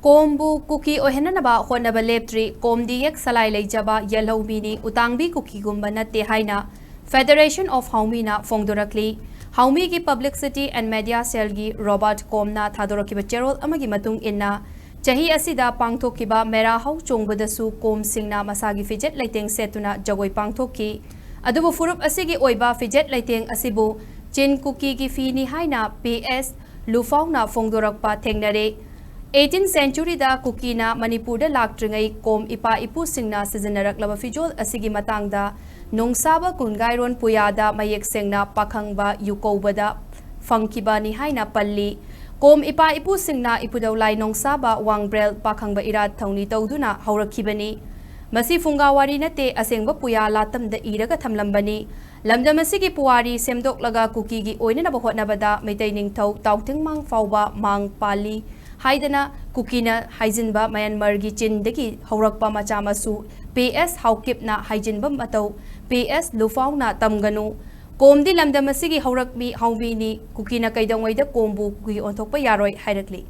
KOMBU KUKI OIHANNABA HOTNABA LEPTRI KOMDI YEK SALAI LEIJABA YELHOUMee Utangbi KUKI gumba natte haina Federation of Haomee na phongdorakli Haomee gi Publicity and Media Cell gi Robert KOM na thadorokiba cherol amagi matung inna chahi asida pangthokiba mera hau chongbadasu KOM singna masagi fijet leiteng setuna jagoi pangthoki adubu furup asigi oiba fijet leiteng asibu chin KUKI gi fini haina PS lufau na phongdorakpa thengnare 18th century da KUKI na Manipur da laktringai KOM ipa ipu singna sizinarak laba fijol asigi matangda nongsaba kungairon puyada mayek sengna pakhangba yukoubada phangkiba ni haina palli KOM ipa ipu singna ipudaulai nongsaba wangbrel pakhangba irat thauni tawduna haurakibani masi fungawari nate asengba puya latam da iraga thamlambani lamdam asigi puwari semdok laga KUKI gi oinanaba hotnabada meitai ningthau tawtingmang fauba mang pali haidana KUKI na haijinba Myanmar gi chindagi haurakpa macha masu PS haukipna haijinba matau PS lufau na tamganu KOMdi lamdam asigi haurakmi haumee ni KUKI na kaidangwaida KOMBU gi onthokpa yaroi hairakli